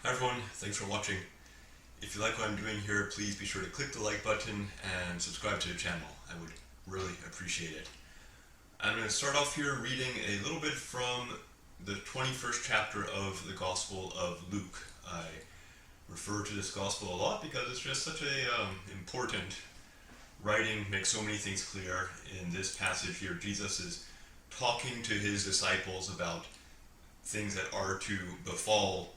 Hi everyone, thanks for watching. If you like what I'm doing here, please be sure to click the like button and subscribe to the channel. I would really appreciate it. I'm going to start off here reading a little bit from the 21st chapter of the Gospel of Luke. I refer to this Gospel a lot because it's just such a important writing, makes so many things clear. In this passage here, Jesus is talking to his disciples about things that are to befall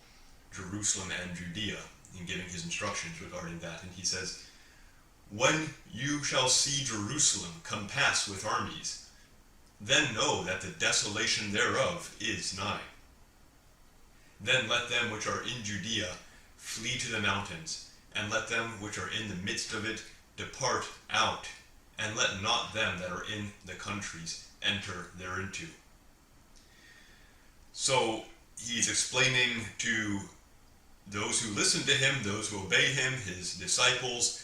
Jerusalem and Judea, in giving his instructions regarding that. And he says, "When you shall see Jerusalem compassed with armies, then know that the desolation thereof is nigh. Then let them which are in Judea flee to the mountains, and let them which are in the midst of it depart out, and let not them that are in the countries enter thereinto." So he's explaining to those who listen to him, those who obey him, his disciples,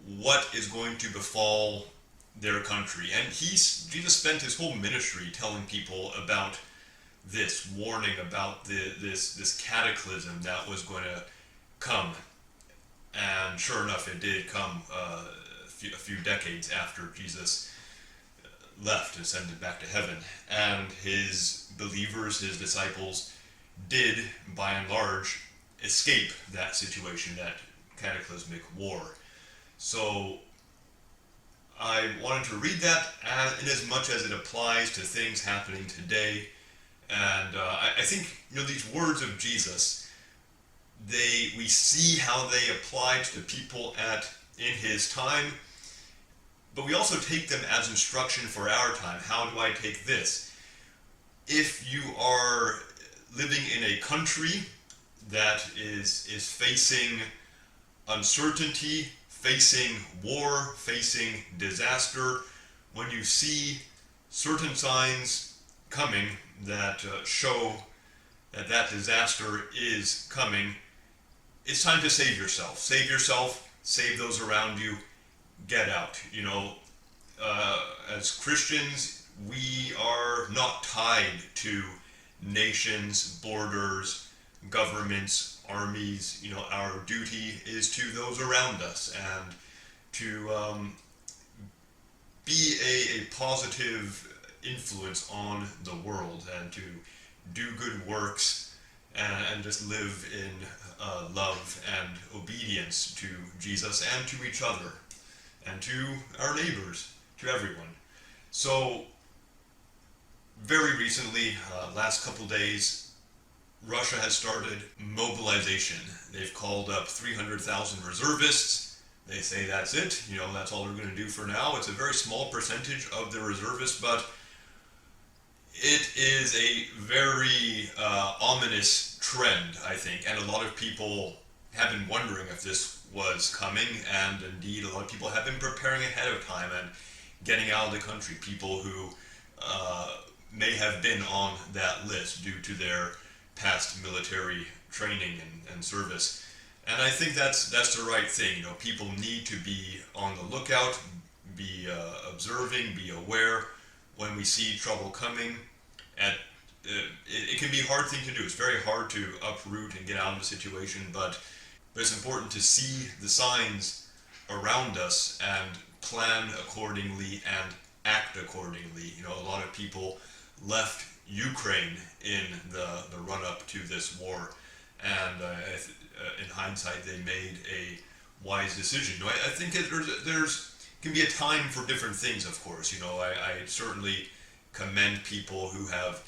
what is going to befall their country. And Jesus spent his whole ministry telling people about this, warning about this cataclysm that was going to come. And sure enough, it did come a few decades after Jesus left, ascended back to heaven. And his believers, his disciples, did, by and large, escape that situation, that cataclysmic war. So I wanted to read that in as much as it applies to things happening today. And I think, these words of Jesus, we see how they applied to the people in his time, but we also take them as instruction for our time. How do I take this? If you are living in a country that is facing uncertainty, facing war, facing disaster, when you see certain signs coming that show that disaster is coming, it's time to save yourself. Save yourself, save those around you, get out. As Christians, we are not tied to nations, borders, governments, armies. Our duty is to those around us, and to be a positive influence on the world, and to do good works, and just live in love and obedience to Jesus and to each other and to our neighbors, to everyone. So very recently, last couple days, Russia has started mobilization. They've called up 300,000 reservists. They say that's it, that's all they're going to do for now. It's a very small percentage of the reservists, but it is a very ominous trend, I think, and a lot of people have been wondering if this was coming, and indeed a lot of people have been preparing ahead of time and getting out of the country, people who may have been on that list due to their past military training and service. And I think that's the right thing. People need to be on the lookout, be observing, be aware when we see trouble coming. And it can be a hard thing to do. It's very hard to uproot and get out of a situation, but it's important to see the signs around us and plan accordingly and act accordingly. A lot of people left Ukraine in the run-up to this war, and in hindsight they made a wise decision. I think there's can be a time for different things, of course. I certainly commend people who have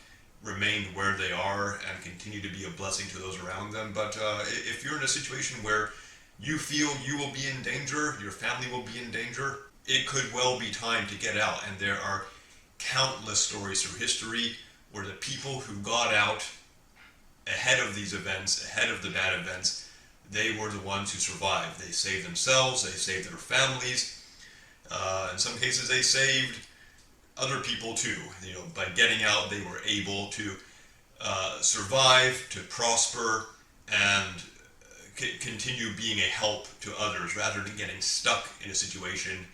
remained where they are and continue to be a blessing to those around them. But if you're in a situation where you feel you will be in danger, your family will be in danger, it could well be time to get out. And there are countless stories through history where the people who got out ahead of these events, ahead of the bad events, they were the ones who survived. They saved themselves, they saved their families. In some cases they saved other people too. By getting out, they were able to survive, to prosper, and continue being a help to others, rather than getting stuck in a situation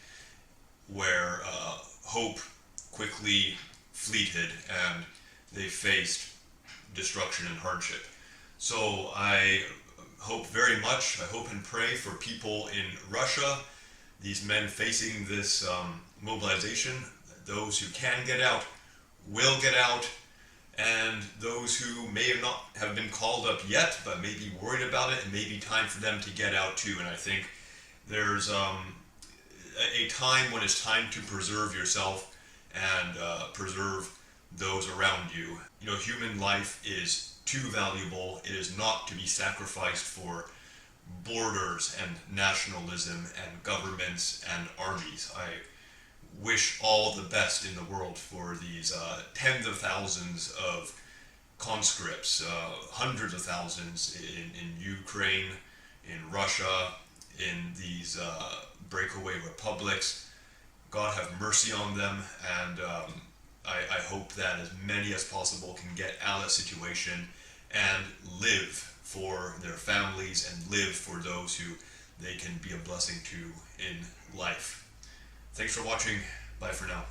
where hope quickly fleeted and they faced destruction and hardship. So I hope very much, I hope and pray for people in Russia, these men facing this mobilization, those who can get out will get out, and those who may not have been called up yet, but may be worried about it, it may be time for them to get out too. And I think there's a time when it's time to preserve yourself and preserve those around you. You know, human life is too valuable. It is not to be sacrificed for borders and nationalism and governments and armies. I wish all the best in the world for these tens of thousands of conscripts, hundreds of thousands in Ukraine, in Russia, in these breakaway republics. God have mercy on them, and I hope that as many as possible can get out of that situation and live for their families and live for those who they can be a blessing to in life. Thanks for watching. Bye for now.